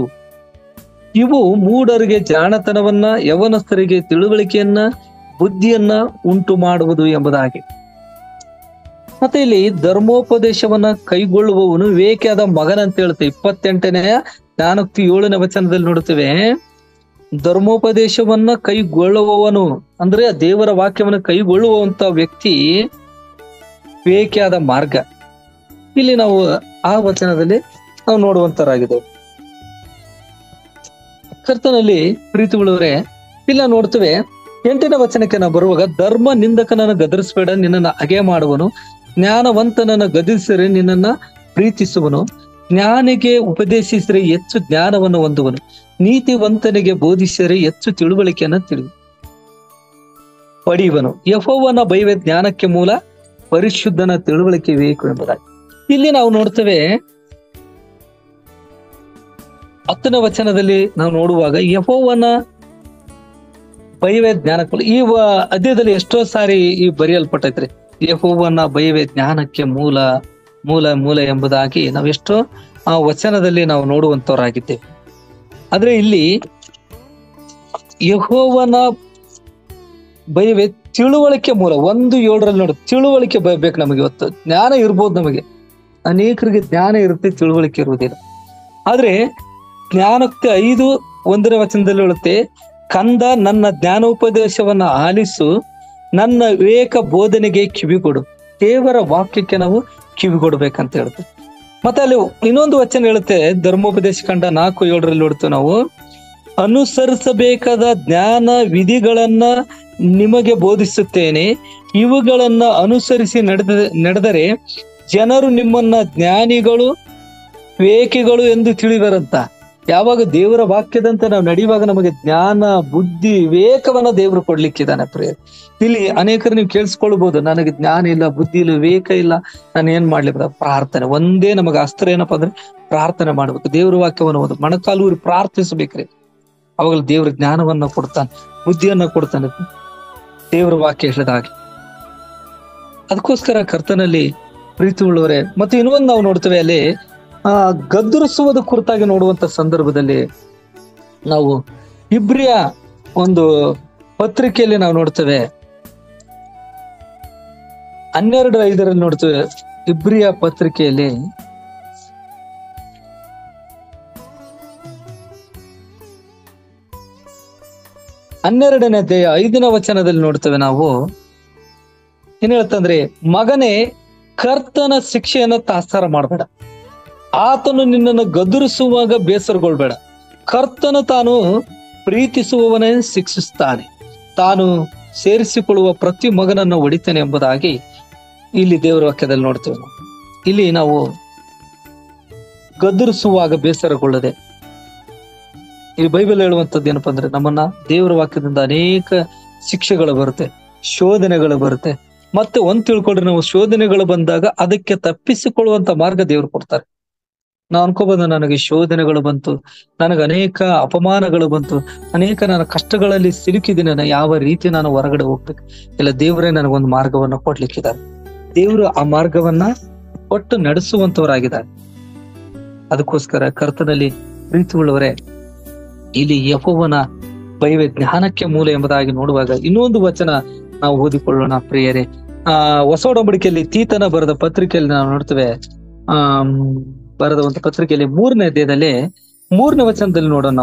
ಇವು ಮೂಢರಿಗೆ ಜಾಣತನವನ್ನ, ಯವನಸ್ಥರಿಗೆ ತಿಳುವಳಿಕೆಯನ್ನ, ಬುದ್ಧಿಯನ್ನ ಉಂಟು ಮಾಡುವುದು ಎಂಬುದಾಗಿ. ಮತ್ತೆ ಇಲ್ಲಿ ಧರ್ಮೋಪದೇಶವನ್ನ ಕೈಗೊಳ್ಳುವವನು ವಿವೇಕಿಯಾದ ಮಗನಂತ ಹೇಳುತ್ತೆ. 28ನೇ ಜ್ಞಾನೋಕ್ತಿ 7ನೇ ವಚನದಲ್ಲಿ ನೋಡುತ್ತೇವೆ. ಧರ್ಮೋಪದೇಶವನ್ನ ಕೈಗೊಳ್ಳುವವನು ಅಂದ್ರೆ ದೇವರ ವಾಕ್ಯವನ್ನ ಕೈಗೊಳ್ಳುವಂತ ವ್ಯಕ್ತಿ ವಿವೇಕಿಯಾದ ಮಾರ್ಗ. ಇಲ್ಲಿ ನಾವು ಆ ವಚನದಲ್ಲಿ ನಾವು ನೋಡುವಂತರಾಗಿದ್ದೇವೆ. ಕರ್ತನಲ್ಲಿ ಪ್ರೀತಿಯುಳ್ಳವರೇ, ಇಲ್ಲ ನೋಡ್ತೇವೆ 8ನೇ ವಚನಕ್ಕೆ ನಾವು ಬರುವಾಗ, ಧರ್ಮ ನಿಂದಕನನ್ನು ಗದರಿಸಬೇಡ, ನಿನ್ನನ್ನು ಹಗೆ ಮಾಡುವನು. ಜ್ಞಾನವಂತನನ್ನು ಗದರಿಸಿದರೆ ನಿನ್ನನ್ನ ಪ್ರೀತಿಸುವನು. ಜ್ಞಾನಿಗೆ ಉಪದೇಶಿಸಿದರೆ ಹೆಚ್ಚು ಜ್ಞಾನವನ್ನು ಹೊಂದುವನು. ನೀತಿವಂತನಿಗೆ ಬೋಧಿಸಿದರೆ ಹೆಚ್ಚು ತಿಳುವಳಿಕೆಯನ್ನು ಪಡೆಯುವನು. ಯೆಹೋವನ ಭಯವೇ ಜ್ಞಾನಕ್ಕೆ ಮೂಲ, ಪರಿಶುದ್ಧನ ತಿಳುವಳಿಕೆ ಬೇಕು ಎಂಬುದಾಗಿ. ಇಲ್ಲಿ ನಾವು ನೋಡ್ತೇವೆ 10ನೇ ವಚನದಲ್ಲಿ ನಾವು ನೋಡುವಾಗ, ಯೆಹೋವನ ಭಯವೇ ಜ್ಞಾನಕ್ಕೆ, ಈ ಅಧ್ಯಾಯದಲ್ಲಿ ಎಷ್ಟೋ ಸಾರಿ ಈ ಬರೆಯಲ್ಪಟ್ಟೈತ್ರಿ, ಯೆಹೋವನ ಭಯವೇ ಜ್ಞಾನಕ್ಕೆ ಮೂಲ ಮೂಲ ಮೂಲ ಎಂಬುದಾಗಿ ನಾವು ಎಷ್ಟೋ ಆ ವಚನದಲ್ಲಿ ನಾವು ನೋಡುವಂತವರಾಗಿದ್ದೇವೆ. ಆದ್ರೆ ಇಲ್ಲಿ ಯೆಹೋವನ ಭಯವೇ ತಿಳುವಳಿಕೆ ಮೂಲ. 1:7 ನೋಡಿ, ತಿಳುವಳಿಕೆ ಬೇಕು ನಮಗೆ. ಇವತ್ತು ಜ್ಞಾನ ಇರ್ಬೋದು, ನಮಗೆ ಅನೇಕರಿಗೆ ಜ್ಞಾನ ಇರುತ್ತೆ, ತಿಳುವಳಿಕೆ ಇರುವುದಿಲ್ಲ. ಆದ್ರೆ ಜ್ಞಾನಕ್ಕೆ 5:1ನೇ ವಚನದಲ್ಲಿ ಹೇಳುತ್ತೆ, ಕಂದ ನನ್ನ ಜ್ಞಾನೋಪದೇಶವನ್ನ ಆಲಿಸು, ನನ್ನ ವಿವೇಕ ಬೋಧನೆಗೆ ಕಿವಿಗೊಡು. ದೇವರ ವಾಕ್ಯಕ್ಕೆ ನಾವು ಕಿವಿಗೊಡ್ಬೇಕಂತ ಹೇಳುತ್ತೆ. ಮತ್ತೆ ಅಲ್ಲಿ ಇನ್ನೊಂದು ವಚನ ಹೇಳುತ್ತೆ, ಧರ್ಮೋಪದೇಶ ಕಂಡ 4:7 ನೋಡ್ತೇವೆ ನಾವು, ಅನುಸರಿಸಬೇಕಾದ ಜ್ಞಾನ ವಿಧಿಗಳನ್ನ ನಿಮಗೆ ಬೋಧಿಸುತ್ತೇನೆ, ಇವುಗಳನ್ನ ಅನುಸರಿಸಿ ನಡೆದರೆ ಜನರು ನಿಮ್ಮನ್ನ ಜ್ಞಾನಿಗಳು ವಿವೇಕಿಗಳು ಎಂದು ತಿಳಿವರಂತ. ಯಾವಾಗ ದೇವರ ವಾಕ್ಯದಂತೆ ನಾವು ನಡೆಯುವಾಗ ನಮಗೆ ಜ್ಞಾನ ಬುದ್ಧಿ ವಿವೇಕವನ್ನ ದೇವರು ಕೊಡ್ಲಿಕ್ಕಿದ್ದಾನೆ ಪ್ರಿಯ. ಇಲ್ಲಿ ಅನೇಕರು ನೀವು ಕೇಳಿಸ್ಕೊಳ್ಬಹುದು, ನನಗೆ ಜ್ಞಾನ ಇಲ್ಲ, ಬುದ್ಧಿ ಇಲ್ಲ, ವಿವೇಕ ಇಲ್ಲ, ನಾನು ಏನ್ ಮಾಡ್ಲಿ? ಪ್ರಾರ್ಥನೆ ಒಂದೇ ನಮಗೆ ಅಸ್ತ್ರ. ಏನಪ್ಪಾ ಅಂದ್ರೆ ಪ್ರಾರ್ಥನೆ ಮಾಡ್ಬೇಕು, ದೇವರ ವಾಕ್ಯವನ್ನು ಓದು, ಮೊಣಕಾಲೂರಿ ಪ್ರಾರ್ಥಿಸ್ಬೇಕ್ರಿ. ಅವಾಗಲೂ ದೇವ್ರ ಜ್ಞಾನವನ್ನ ಕೊಡ್ತಾನೆ, ಬುದ್ಧಿಯನ್ನ ಕೊಡ್ತಾನೆ, ದೇವರ ವಾಕ್ಯ ಹೇಳಿದ ಹಾಗೆ. ಅದಕ್ಕೋಸ್ಕರ ಕರ್ತನಲ್ಲಿ ಪ್ರೀತಿ ಉಳ್ಳವರೇ, ಮತ್ತೆ ಇನ್ನೊಂದು ನಾವು ನೋಡ್ತೇವೆ, ಅಲ್ಲಿ ಗದ್ದರಿಸುವುದ ಕುರಿತಾಗಿ ನೋಡುವಂತ ಸಂದರ್ಭದಲ್ಲಿ ನಾವು ಇಬ್ರಿಯ ಒಂದು ಪತ್ರಿಕೆಯಲ್ಲಿ ನಾವು ನೋಡ್ತೇವೆ, 12:5 ನೋಡ್ತೇವೆ. ಇಬ್ರಿಯ ಪತ್ರಿಕೆಯಲ್ಲಿ 12ನೇ ಅಧ್ಯಾಯ 5ನೇ ವಚನದಲ್ಲಿ ನೋಡ್ತೇವೆ ನಾವು. ಏನ್ ಹೇಳ್ತಂದ್ರೆ, ಮಗನೇ ಕರ್ತನ ಶಿಕ್ಷೆಯನ್ನು ತಾತ್ಸಾರ ಮಾಡಬೇಡ, ಆತನು ನಿನ್ನನ್ನು ಗದರಿಸುವಾಗ ಬೇಸರಗೊಳ್ಬೇಡ. ಕರ್ತನು ತಾನು ಪ್ರೀತಿಸುವವನೇ ಶಿಕ್ಷಿಸ್ತಾನೆ, ತಾನು ಸೇರಿಸಿಕೊಳ್ಳುವ ಪ್ರತಿ ಮಗನನ್ನು ಹೊಡಿತಾನೆ ಎಂಬುದಾಗಿ ಇಲ್ಲಿ ದೇವರ ವಾಕ್ಯದಲ್ಲಿ ನೋಡ್ತೇವೆ ನಾವು. ಇಲ್ಲಿ ನಾವು ಗದರಿಸುವಾಗ ಬೇಸರಗೊಳ್ಳದೆ, ಈ ಬೈಬಲ್ ಹೇಳುವಂಥದ್ದು ಏನಪ್ಪಾ ಅಂದ್ರೆ, ನಮ್ಮನ್ನ ದೇವರ ವಾಕ್ಯದಿಂದ ಅನೇಕ ಶಿಕ್ಷೆಗಳು ಬರುತ್ತೆ, ಶೋಧನೆಗಳು ಬರುತ್ತೆ. ಮತ್ತೆ ಒಂದ್ ತಿಳ್ಕೊಳ್ರಿ, ನಾವು ಶೋಧನೆಗಳು ಬಂದಾಗ ಅದಕ್ಕೆ ತಪ್ಪಿಸಿಕೊಳ್ಳುವಂತ ಮಾರ್ಗ ದೇವರು ಕೊಡ್ತಾರೆ. ನಾವು ಅನ್ಕೋಬಹುದು, ನನಗೆ ಶೋಧನೆಗಳು ಬಂತು, ನನಗೆ ಅನೇಕ ಅಪಮಾನಗಳು ಬಂತು, ಅನೇಕ ನನ್ನ ಕಷ್ಟಗಳಲ್ಲಿ ಸಿಲುಕಿದ್ದೀನಿ, ನಾನು ಯಾವ ರೀತಿ ನಾನು ಹೊರಗಡೆ ಹೋಗ್ಬೇಕು? ಇಲ್ಲ, ದೇವರೇ ನನಗೊಂದು ಮಾರ್ಗವನ್ನ ಕೊಡ್ಲಿಕ್ಕಿದ್ದಾರೆ. ದೇವರು ಆ ಮಾರ್ಗವನ್ನ ಕೊಟ್ಟು ನಡೆಸುವಂತವರಾಗಿದ್ದಾರೆ. ಅದಕ್ಕೋಸ್ಕರ ಕರ್ತನಲ್ಲಿ ಪ್ರೀತಿ ಉಳ್ಳವರೇ, ಇಲ್ಲಿ ಯೆಹೋವನ ಭಯವೇ ಜ್ಞಾನಕ್ಕೆ ಮೂಲ ಎಂಬುದಾಗಿ ನೋಡುವಾಗ ಇನ್ನೊಂದು ವಚನ ನಾವು ಓದಿಕೊಳ್ಳೋಣ ಪ್ರಿಯರೇ. ಹೊಸ ಒಡಂಬಡಿಕೆಯಲ್ಲಿ ತೀತನ ಬರೆದ ಪತ್ರಿಕೆಯಲ್ಲಿ ನಾವು ನೋಡ್ತೇವೆ, ಬರೆದ ಒಂದು ಪತ್ರಿಕೆಯಲ್ಲಿ 3ನೇ ಅಧ್ಯಾಯದಲ್ಲಿ 3ನೇ ವಚನದಲ್ಲಿ ನೋಡೋಣ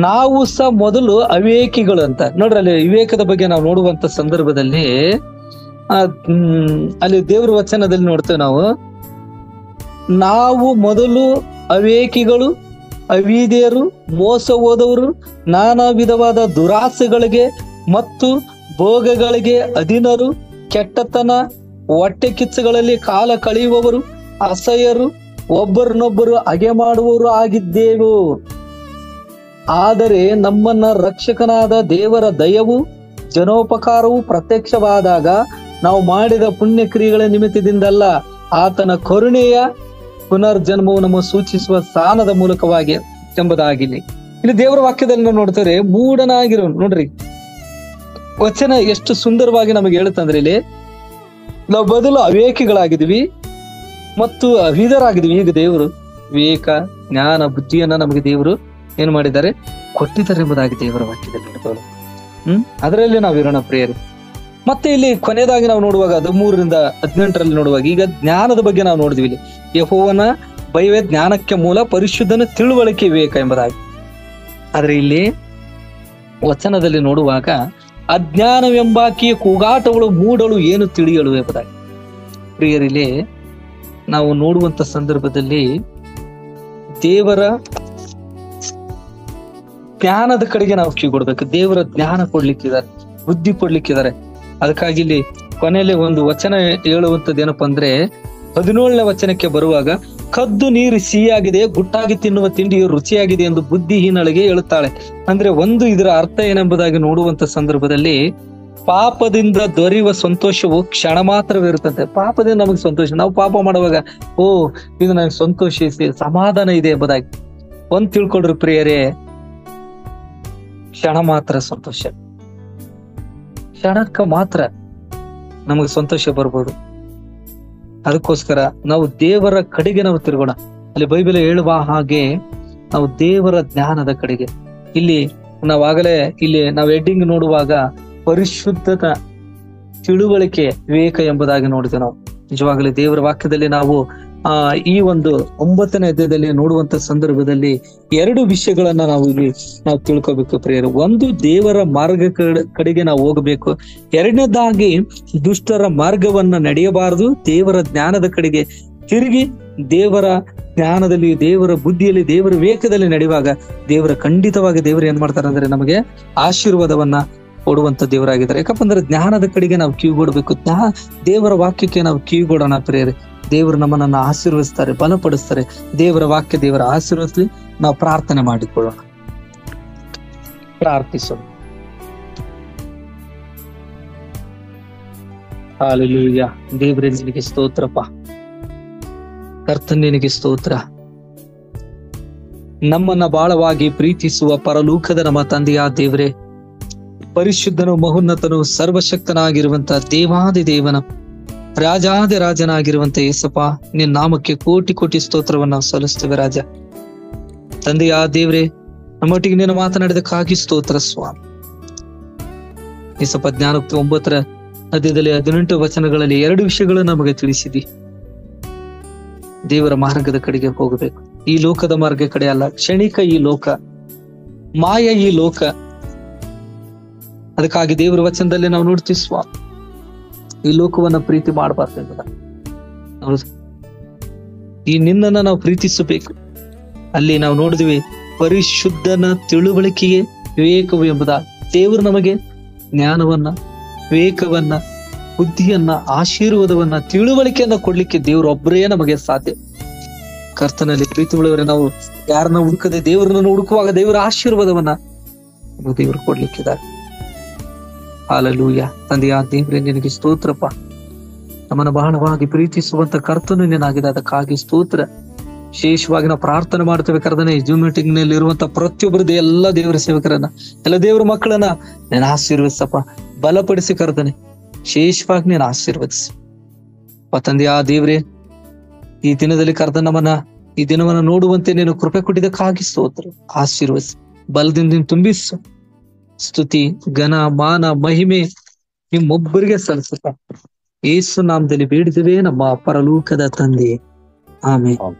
ನಾವು ಸಹ ಮೊದಲು ಅವಿವೇಕಿಗಳು ಅಂತ. ನೋಡ್ರಿ, ಅಲ್ಲಿ ವಿವೇಕದ ಬಗ್ಗೆ ನಾವು ನೋಡುವಂತ ಸಂದರ್ಭದಲ್ಲಿ ಅಲ್ಲಿ ದೇವ್ರ ವಚನದಲ್ಲಿ ನೋಡ್ತೇವೆ ನಾವು ಮೊದಲು ಅವಿವೇಕಿಗಳು, ಅವಿಧೇಯರು, ಮೋಸ ಹೋದವರು, ನಾನಾ ವಿಧವಾದ ದುರಾಸೆಗಳಿಗೆ ಮತ್ತು ಭೋಗಗಳಿಗೆ ಅಧೀನರು, ಕೆಟ್ಟತನ, ಹೊಟ್ಟೆ ಕಿಚ್ಚುಗಳಲ್ಲಿ ಕಾಲ ಕಳೆಯುವವರು, ಅಸಹ್ಯರು, ಒಬ್ಬರನ್ನೊಬ್ಬರು ಹಗೆ ಮಾಡುವವರು ಆಗಿದ್ದೆವು. ಆದರೆ ನಮ್ಮನ್ನ ರಕ್ಷಕನಾದ ದೇವರ ದಯವು ಜನೋಪಕಾರವು ಪ್ರತ್ಯಕ್ಷವಾದಾಗ ನಾವು ಮಾಡಿದ ಪುಣ್ಯ ಕ್ರಿಯೆಗಳ ನಿಮಿತ್ತದಿಂದಲ್ಲ, ಆತನ ಕರುಣೆಯ ಪುನರ್ಜನ್ಮವು ನಮ್ಮ ಸೂಚಿಸುವ ಸ್ಥಾನದ ಮೂಲಕವಾಗಿ ಎಂಬುದಾಗಿಲಿ. ಇಲ್ಲಿ ದೇವರ ವಾಕ್ಯದಲ್ಲಿ ನಾವು ನೋಡ್ತಾರೆ, ಮೂಢನಾಗಿರೋ ನೋಡ್ರಿ ವಚನ ಎಷ್ಟು ಸುಂದರವಾಗಿ ನಮಗೆ ಹೇಳುತ್ತಂದ್ರೆ, ಇಲ್ಲಿ ನಾವು ಬದಲು ಅವಿವೇಕಿಗಳಾಗಿದ್ವಿ ಮತ್ತು ಅವಿಧರಾಗಿದ್ವಿ. ಈಗ ದೇವರು ವಿವೇಕ, ಜ್ಞಾನ, ಬುದ್ಧಿಯನ್ನ ನಮಗೆ ದೇವರು ಏನ್ ಮಾಡಿದ್ದಾರೆ, ಕೊಟ್ಟಿದ್ದಾರೆ ಎಂಬುದಾಗಿ ದೇವರ ವಾಕ್ಯದಲ್ಲಿ ನೋಡ್ತಾರೆ. ಅದರಲ್ಲಿ ನಾವಿರೋಣ ಪ್ರಿಯರು. ಮತ್ತೆ ಇಲ್ಲಿ ಕೊನೆಯದಾಗಿ ನಾವು ನೋಡುವಾಗ 13-18 ನೋಡುವಾಗ ಈಗ ಜ್ಞಾನದ ಬಗ್ಗೆ ನಾವು ನೋಡಿದ್ವಿ. ಇಲ್ಲಿ ಯೆಹೋವನ ಭಯವೇ ಜ್ಞಾನಕ್ಕೆ ಮೂಲ, ಪರಿಶುದ್ಧನ ತಿಳುವಳಿಕೆ ವಿವೇಕ ಎಂಬುದಾಗಿ. ಆದ್ರೆ ಇಲ್ಲಿ ವಚನದಲ್ಲಿ ನೋಡುವಾಗ ಅಜ್ಞಾನವೆಂಬಾಕಿಯ ಕೂಗಾಟಗಳು ಮೂಡಲು ಏನು ತಿಳಿಯಲು ಎಂಬುದಾಗಿ. ಪ್ರಿಯರಿಲ್ಲಿ ನಾವು ನೋಡುವಂತ ಸಂದರ್ಭದಲ್ಲಿ ದೇವರ ಜ್ಞಾನದ ಕಡೆಗೆ ನಾವು ಕಿವಿಗೊಡ್ಬೇಕು. ದೇವರ ಜ್ಞಾನ ಕೊಡ್ಲಿಕ್ಕಿದ್ದಾರೆ, ಬುದ್ಧಿ ಕೊಡ್ಲಿಕ್ಕಿದ್ದಾರೆ. ಅದಕ್ಕಾಗಿ ಇಲ್ಲಿ ಕೊನೆಯಲ್ಲಿ ಒಂದು ವಚನ ಹೇಳುವಂತದ್ದು ಏನಪ್ಪಾ ಅಂದ್ರೆ, 17ನೇ ವಚನಕ್ಕೆ ಬರುವಾಗ, ಕದ್ದು ನೀರು ಸಿಹಿಯಾಗಿದೆ, ಗುಟ್ಟಾಗಿ ತಿನ್ನುವ ತಿಂಡಿಯು ರುಚಿಯಾಗಿದೆ ಎಂದು ಬುದ್ಧಿಹೀನಳಿಗೆ ಹೇಳುತ್ತಾಳೆ. ಅಂದ್ರೆ ಇದರ ಅರ್ಥ ಏನೆಂಬುದಾಗಿ ನೋಡುವಂತ ಸಂದರ್ಭದಲ್ಲಿ, ಪಾಪದಿಂದ ದೊರೆಯುವ ಸಂತೋಷವು ಕ್ಷಣ ಮಾತ್ರವಿರುತ್ತದೆ. ಪಾಪದಿಂದ ನಮಗೆ ಸಂತೋಷ, ನಾವು ಪಾಪ ಮಾಡುವಾಗ ಇದು ನನಗೆ ಸಂತೋಷ, ಸಮಾಧಾನ ಇದೆ ಎಂಬುದಾಗಿ ಒಂದ್ ತಿಳ್ಕೊಳ್ರಿ ಪ್ರಿಯರೇ, ಕ್ಷಣ ಮಾತ್ರ ಸಂತೋಷ, ಕ್ಷಣಕ್ಕ ಮಾತ್ರ ನಮಗೆ ಸಂತೋಷ ಬರ್ಬೋದು. ಅದಕ್ಕೋಸ್ಕರ ನಾವು ದೇವರ ಕಡೆಗೆ ನಾವು ತಿರುಗೋಣ. ಅಲ್ಲಿ ಬೈಬಲ್ ಹೇಳುವ ಹಾಗೆ ನಾವು ದೇವರ ಜ್ಞಾನದ ಕಡೆಗೆ. ಇಲ್ಲಿ ನಾವು ಹೆಡ್ಡಿಂಗ್ ನೋಡುವಾಗ ಪರಿಶುದ್ಧದ ತಿಳುವಳಿಕೆ ವಿವೇಕ ಎಂಬುದಾಗಿ ನೋಡಿದ್ವಿ. ನಾವು ನಿಜವಾಗಲೇ ದೇವರ ವಾಕ್ಯದಲ್ಲಿ ನಾವು ಈ ಒಂದು 9ನೇ ಅಧ್ಯಾಯದಲ್ಲಿ ನೋಡುವಂತ ಸಂದರ್ಭದಲ್ಲಿ 2 ವಿಷಯಗಳನ್ನ ನಾವು ತಿಳ್ಕೋಬೇಕು ಪ್ರಿಯರು. ಒಂದು, ದೇವರ ಮಾರ್ಗ ಕಡೆಗೆ ನಾವು ಹೋಗಬೇಕು. 2ನೇದಾಗಿ ದುಷ್ಟರ ಮಾರ್ಗವನ್ನ ನಡೆಯಬಾರದು. ದೇವರ ಜ್ಞಾನದ ಕಡೆಗೆ ತಿರುಗಿ ದೇವರ ಜ್ಞಾನದಲ್ಲಿ, ದೇವರ ಬುದ್ಧಿಯಲ್ಲಿ, ದೇವರ ವಿವೇಕದಲ್ಲಿ ನಡೆಯುವಾಗ ಖಂಡಿತವಾಗಿ ದೇವರು ಏನ್ ಮಾಡ್ತಾರೆ ಅಂದ್ರೆ ನಮಗೆ ಆಶೀರ್ವಾದವನ್ನ ಕೊಡುವಂತ ದೇವರಾಗಿದ್ದಾರೆ. ಯಾಕಪ್ಪ ಅಂದ್ರೆ ಜ್ಞಾನದ ಕಡೆಗೆ ನಾವು ಕಿವಿಗೊಡ್ಬೇಕು. ದೇವರ ವಾಕ್ಯಕ್ಕೆ ನಾವು ಕಿವಿಗೊಡೋಣ ಪ್ರಿಯರೇ. ದೇವರು ನಮ್ಮನ್ನ ಆಶೀರ್ವದಿಸ್ತಾರೆ, ಬಲಪಡಿಸ್ತಾರೆ. ದೇವರ ವಾಕ್ಯ ದೇವರ ಆಶೀರ್ವದಿಸಲಿ. ನಾವು ಪ್ರಾರ್ಥನೆ ಮಾಡಿಕೊಳ್ಳೋಣ, ಪ್ರಾರ್ಥಿಸೋಣ. ಹಲ್ಲೆಲೂಯಾ. ದೇವರೇ ನಿನಗೆ ಸ್ತೋತ್ರಪ್ಪ, ಕರ್ತನೇ ನಿನಗೆ ಸ್ತೋತ್ರ. ನಮ್ಮನ್ನ ಬಾಳವಾಗಿ ಪ್ರೀತಿಸುವ ಪರಲೋಕದ ನಮ್ಮ ತಂದೆಯ ದೇವರೇ, ಪರಿಶುದ್ಧನು, ಮಹೋನ್ನತನು, ಸರ್ವಶಕ್ತನಾಗಿರುವಂತ ದೇವಾದಿ ದೇವನ ರಾಜಾದಿ ರಾಜನಾಗಿರುವಂತ ಯೇಸಪ್ಪ, ನಿನ್ನ ನಾಮಕ್ಕೆ ಕೋಟಿ ಕೋಟಿ ಸ್ತೋತ್ರವನ್ನ ನಾವು ಸಲ್ಲಿಸ್ತೇವೆ ರಾಜ. ತಂದೆಯ ದೇವರೇ, ನಮ್ಮೊಟ್ಟಿಗೆ ನೀನು ಮಾತನಾಡಿದಕ್ಕಾಗಿ ಸ್ತೋತ್ರ ಸ್ವಾಮಿ. ಯೇಸಪ್ಪ, ಜ್ಞಾನೋಕ್ತಿ 9ರ ಅಧ್ಯಾಯದಲ್ಲಿ 18 ವಚನಗಳಲ್ಲಿ 2 ವಿಷಯಗಳು ನಮಗೆ ತಿಳಿಸಿದಿ. ದೇವರ ಮಾರ್ಗದ ಕಡೆಗೆ ಹೋಗಬೇಕು. ಈ ಲೋಕದ ಮಾರ್ಗ ಕಡೆ ಅಲ್ಲ. ಕ್ಷಣಿಕ ಈ ಲೋಕ, ಮಾಯ ಈ ಲೋಕ. ಅದಕ್ಕಾಗಿ ದೇವರ ವಚನದಲ್ಲಿ ನಾವು ನೋಡ್ತೀವಿ ಸ್ವಾಮಿ, ಈ ಲೋಕವನ್ನ ಪ್ರೀತಿ ಮಾಡಬಾರ್ದು ಎಂಬುದ. ಈ ನಿನ್ನನ್ನ ನಾವು ಪ್ರೀತಿಸಬೇಕು. ಅಲ್ಲಿ ನಾವು ನೋಡಿದ್ವಿ, ಪರಿಶುದ್ಧನ ತಿಳುವಳಿಕೆಯೇ ವಿವೇಕವು ಎಂಬುದ. ದೇವರು ನಮಗೆ ಜ್ಞಾನವನ್ನ, ವಿವೇಕವನ್ನ, ಬುದ್ಧಿಯನ್ನ, ಆಶೀರ್ವಾದವನ್ನ, ತಿಳುವಳಿಕೆಯನ್ನ ಕೊಡ್ಲಿಕ್ಕೆ ದೇವರು ಒಬ್ಬರೇ ನಮಗೆ ಸಾಧ್ಯ. ಕರ್ತನಲ್ಲಿ ಪ್ರೀತಿ ಉಳ್ಳವರೇ, ನಾವು ಯಾರನ್ನ ಹುಡುಕದೆ ದೇವರನ್ನ ಹುಡುಕುವಾಗ ದೇವರ ಆಶೀರ್ವಾದವನ್ನ ದೇವರು ಕೊಡ್ಲಿಕ್ಕಿದ್ದಾರೆ. ಹಲ್ಲೆಲೂಯಾ. ತಂದೆಯ ದೇವರೇ, ನಿನಗೆ ಸ್ತೋತ್ರಪ್ಪ. ನಮ್ಮನ್ನು ಬಹಳವಾಗಿ ಪ್ರೀತಿಸುವಂತ ಕರ್ತನು ನೀನಾಗಿದೆ, ಅದಕ್ಕಾಗಿ ಸ್ತೋತ್ರ. ವಿಶೇಷವಾಗಿ ನಾವು ಪ್ರಾರ್ಥನೆ ಮಾಡ್ತೇವೆ ಕರ್ತನೇ, ಜೂಮ್ ಮೀಟಿಂಗ್ ನಲ್ಲಿ ಇರುವಂತ ಪ್ರತಿಯೊಬ್ಬರದ್ದು ಎಲ್ಲ ದೇವರ ಸೇವಕರನ್ನ, ಎಲ್ಲ ದೇವರ ಮಕ್ಕಳನ್ನ ನೀನು ಆಶೀರ್ವದಿಸಪ್ಪ, ಬಲಪಡಿಸಿ ಕರ್ತನೆ. ವಿಶೇಷವಾಗಿ ನೀನು ಆಶೀರ್ವದಿಸಿ ತಂದೆಯ ದೇವರೇ. ಈ ದಿನದಲ್ಲಿ ಕರ್ತನ ಈ ದಿನವನ್ನ ನೋಡುವಂತೆ ನೀನು ಕೃಪೆ ಕೊಟ್ಟಿದ್ದಕ್ಕಾಗಿ ಸ್ತೋತ್ರ. ಆಶೀರ್ವದಿಸಿ, ಬಲದಿಂದ ತುಂಬಿಸು. ಸ್ತುತಿ, ಘನ, ಮಾನ, ಮಹಿಮೆ ನಿಮ್ಮೊಬ್ಬರಿಗೆ ಸಲ್ಲಿಸುತ್ತ ಯೇಸು ನಾಮದಲ್ಲಿ ಬೇಡಿದ್ದೇವೆ ನಮ್ಮ ಪರಲೋಕದ ತಂದೆ. ಆಮೆನ್.